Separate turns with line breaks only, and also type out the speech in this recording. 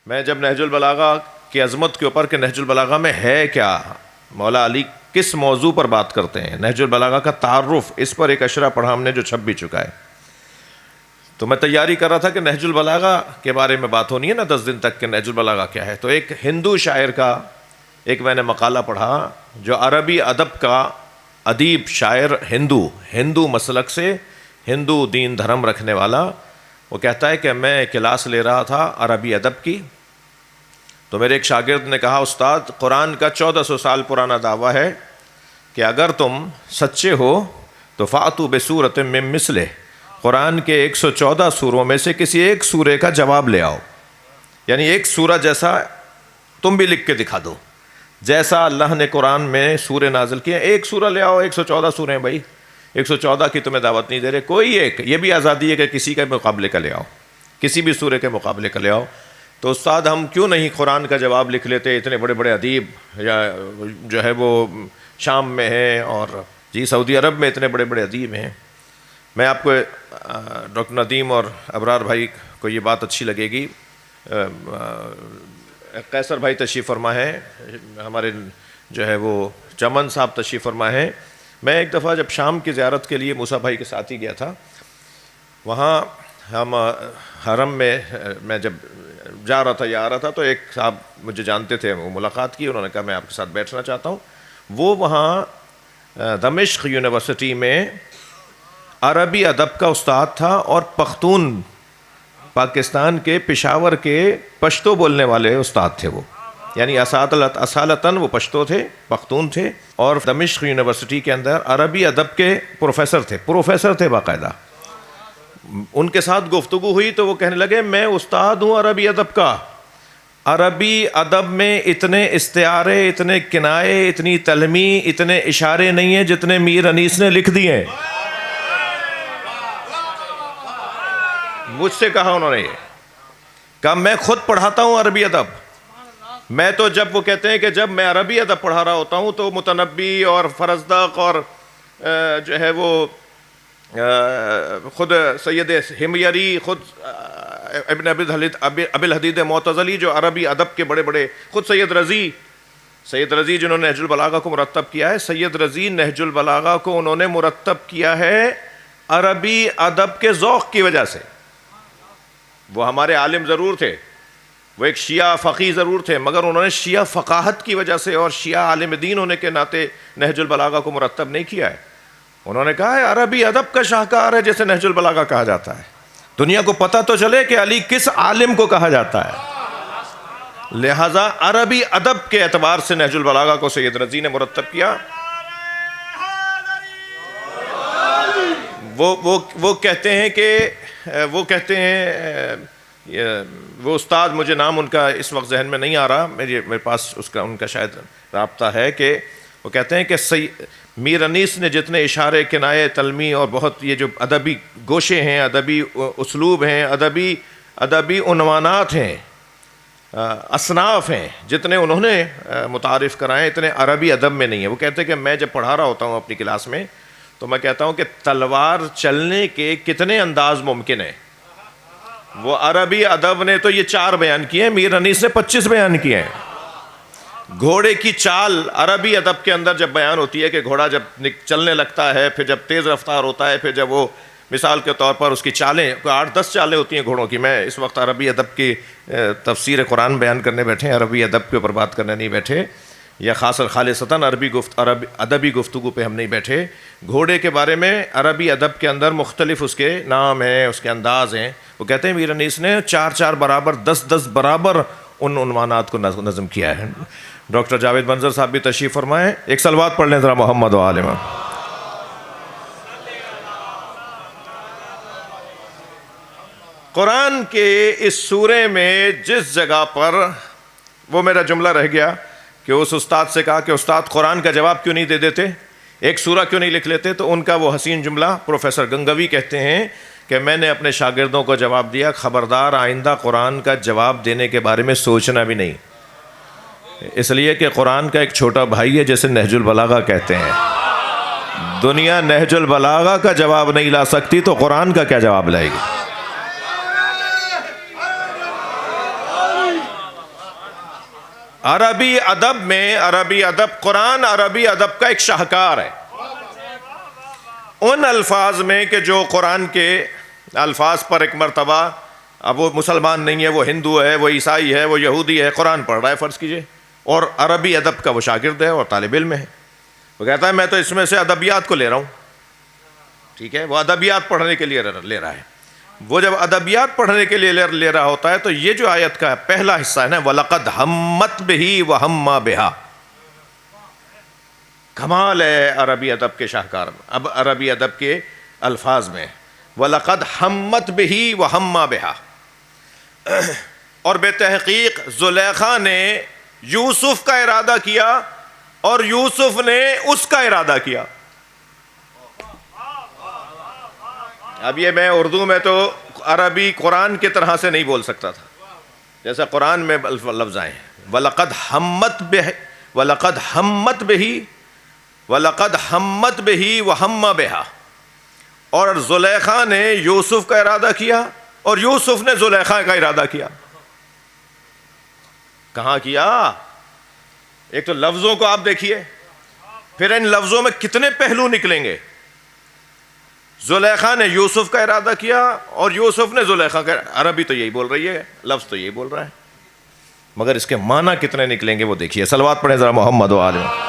میں جب نہج البلاغہ کی عظمت کے اوپر کہ نہج البلاغہ میں ہے کیا، مولا علی کس موضوع پر بات کرتے ہیں، نہج البلاغہ کا تعارف، اس پر ایک اشرہ پڑھا ہم نے جو چھپ بھی چکا ہے. تو میں تیاری کر رہا تھا کہ نہج البلاغہ کے بارے میں بات ہونی ہے نا 10 دن تک کہ نہج البلاغہ کیا ہے. تو ایک ہندو شاعر کا ایک میں نے مقالہ پڑھا جو عربی ادب کا ادیب شاعر، ہندو مسلک سے، ہندو دین دھرم رکھنے والا. وہ کہتا ہے کہ میں کلاس لے رہا تھا عربی ادب کی، تو میرے ایک شاگرد نے کہا استاد قرآن کا 1400 سال پرانا دعویٰ ہے کہ اگر تم سچے ہو تو فاتوا بسورۃ من مثلہ، قرآن کے 114 سوروں میں سے کسی ایک سورے کا جواب لے آؤ، یعنی ایک سورہ جیسا تم بھی لکھ کے دکھا دو، جیسا اللہ نے قرآن میں سورے نازل کیے ایک سورہ لے آؤ. 114 سورے ہیں بھائی، 114 کی تمہیں دعوت نہیں دے رہے، کوئی ایک، یہ بھی آزادی ہے کہ کسی کے مقابلے کا لے آؤ، کسی بھی سورے کے مقابلے کا لے آؤ. تو استاد ہم کیوں نہیں قرآن کا جواب لکھ لیتے، اتنے بڑے بڑے ادیب یا جو ہے وہ شام میں ہیں اور جی سعودی عرب میں اتنے بڑے بڑے ادیب ہیں. میں آپ کو ڈاکٹر ندیم اور ابرار بھائی کو یہ بات اچھی لگے گی، قیصر بھائی تشریف فرما ہے، ہمارے جو ہے وہ چمن صاحب تشریف فرما ہے. میں ایک دفعہ جب شام کی زیارت کے لیے موسیٰ بھائی کے ساتھ ہی گیا تھا، وہاں ہم حرم میں جب جا رہا تھا یا آ رہا تھا تو ایک صاحب مجھے جانتے تھے، وہ ملاقات کی، انہوں نے کہا میں آپ کے ساتھ بیٹھنا چاہتا ہوں. وہ وہاں دمشق یونیورسٹی میں عربی ادب کا استاد تھا اور پختون، پاکستان کے پشاور کے پشتو بولنے والے استاد تھے وہ، یعنی اصالتاً وہ پشتو تھے، پختون تھے، اور دمشق یونیورسٹی کے اندر عربی ادب کے پروفیسر تھے باقاعدہ. ان کے ساتھ گفتگو ہوئی تو وہ کہنے لگے میں استاد ہوں عربی ادب کا، عربی ادب میں اتنے استعارے، اتنے کنائے، اتنی تلمیح، اتنے اشارے نہیں ہیں جتنے میر انیس نے لکھ دیے ہیں. مجھ سے کہا انہوں نے، یہ کہا میں خود پڑھاتا ہوں عربی ادب. میں تو جب وہ کہتے ہیں کہ جب میں عربی ادب پڑھا رہا ہوتا ہوں تو متنبی اور فرزدق اور جو ہے وہ خود سید ہمیری، خود ابن ابی الحدید معتزلی جو عربی ادب کے بڑے بڑے، خود سید رضی جنہوں نے نہج البلاغہ کو مرتب کیا ہے، سید رضی نہج البلاغہ کو انہوں نے مرتب کیا ہے عربی ادب کے ذوق کی وجہ سے. وہ ہمارے عالم ضرور تھے، وہ ایک شیعہ فقیہ ضرور تھے، مگر انہوں نے شیعہ فقاہت کی وجہ سے اور شیعہ عالم دین ہونے کے ناطے نہج البلاغہ کو مرتب نہیں کیا ہے. انہوں نے کہا ہے عربی ادب کا شاہکار ہے جسے نہج البلاغہ کہا جاتا ہے. دنیا کو پتہ تو چلے کہ علی کس عالم کو کہا جاتا ہے، لہذا عربی ادب کے اعتبار سے نہج البلاغہ کو سید رضی نے مرتب کیا. وہ کہتے ہیں وہ استاد، مجھے نام ان کا اس وقت ذہن میں نہیں آ رہا، میرے پاس ان کا شاید رابطہ ہے، کہ وہ کہتے ہیں کہ میر انیس نے جتنے اشارے، کنائے، تلمیح اور بہت یہ جو ادبی گوشے ہیں، ادبی اسلوب ہیں، ادبی عنوانات ہیں، اصناف ہیں، جتنے انہوں نے متعارف کرائے اتنے عربی ادب میں نہیں ہیں. وہ کہتے ہیں کہ میں جب پڑھا رہا ہوتا ہوں اپنی کلاس میں تو میں کہتا ہوں کہ تلوار چلنے کے کتنے انداز ممکن ہیں. وہ عربی ادب نے تو یہ 4 بیان کیے ہیں، میر انیس نے 25 بیان کیے ہیں. گھوڑے کی چال عربی ادب کے اندر جب بیان ہوتی ہے کہ گھوڑا جب چلنے لگتا ہے، پھر جب تیز رفتار ہوتا ہے، پھر جب وہ مثال کے طور پر اس کی چالیں 8-10 چالیں ہوتی ہیں گھوڑوں کی. میں اس وقت عربی ادب کی تفسیر قرآن بیان کرنے بیٹھے ہیں، عربی ادب کے اوپر بات کرنے نہیں بیٹھے، یا خاص خالصتاً ادبی گفتگو پہ ہم نہیں بیٹھے. گھوڑے کے بارے میں عربی ادب کے اندر مختلف اس کے نام ہیں، اس کے انداز ہیں. وہ کہتے ہیں میر انیس نے 4 برابر 10 برابر ان عنوانات کو نظم کیا ہے. ڈاکٹر جاوید منظر صاحب بھی تشریف فرمائیں، ایک صلوات پڑھ لیں ذرا محمد و آل محمد. قرآن کے اس سورے میں جس جگہ پر، وہ میرا جملہ رہ گیا کہ اس استاد سے کہا کہ استاد قرآن کا جواب کیوں نہیں دے دیتے، ایک سورہ کیوں نہیں لکھ لیتے، تو ان کا وہ حسین جملہ پروفیسر گنگوی کہتے ہیں کہ میں نے اپنے شاگردوں کو جواب دیا خبردار آئندہ قرآن کا جواب دینے کے بارے میں سوچنا بھی نہیں، اس لیے کہ قرآن کا ایک چھوٹا بھائی ہے جسے نہج البلاغہ کہتے ہیں. دنیا نہج البلاغہ کا جواب نہیں لا سکتی تو قرآن کا کیا جواب لائے گی. عربی ادب میں، عربی ادب، قرآن عربی ادب کا ایک شاہکار ہے. ان الفاظ میں کہ جو قرآن کے الفاظ پر ایک مرتبہ، اب وہ مسلمان نہیں ہے، وہ ہندو ہے، وہ عیسائی ہے، وہ یہودی ہے، قرآن پڑھ رہا ہے فرض کیجئے، اور عربی ادب کا وہ شاگرد ہے اور طالب علم ہے. وہ کہتا ہے میں تو اس میں سے ادبیات کو لے رہا ہوں. ٹھیک ہے، وہ ادبیات پڑھنے کے لیے لے رہا ہے. وہ جب ادبیات پڑھنے کے لیے لے رہا ہوتا ہے تو یہ جو آیت کا پہلا حصہ ہے نا، وَلَقَدْ هَمَّتْ بِهِ وَهَمَّ بِهَا، کمال ہے عربی ادب کے شاہکار میں. اب عربی ادب کے الفاظ میں وَلَقَدْ هَمَّتْ بِهِ وَهَمَّ بِهَا، اور بے تحقیق زلیخا نے یوسف کا ارادہ کیا اور یوسف نے اس کا ارادہ کیا. اب یہ میں اردو میں تو عربی قرآن کی طرح سے نہیں بول سکتا تھا جیسا قرآن میں لفظ آئے ہیں. وَلَقَدْ هَمَّتْ بِهِ وَلَقَدْ هَمَّتْ بِهِ وَلَقَدْ هَمَّتْ بِهِ وَهَمَّ بِهَا، اور زلیخا نے یوسف کا ارادہ کیا اور یوسف نے زلیخا کا ارادہ کیا. کہاں کیا؟ ایک تو لفظوں کو آپ دیکھیے، پھر ان لفظوں میں کتنے پہلو نکلیں گے. زلیخا نے یوسف کا ارادہ کیا اور یوسف نے زلیخا کا. عربی تو یہی بول رہی ہے، لفظ تو یہی بول رہا ہے، مگر اس کے معنی کتنے نکلیں گے وہ دیکھیے. صلوات پڑھیں ذرا محمد و آل محمد.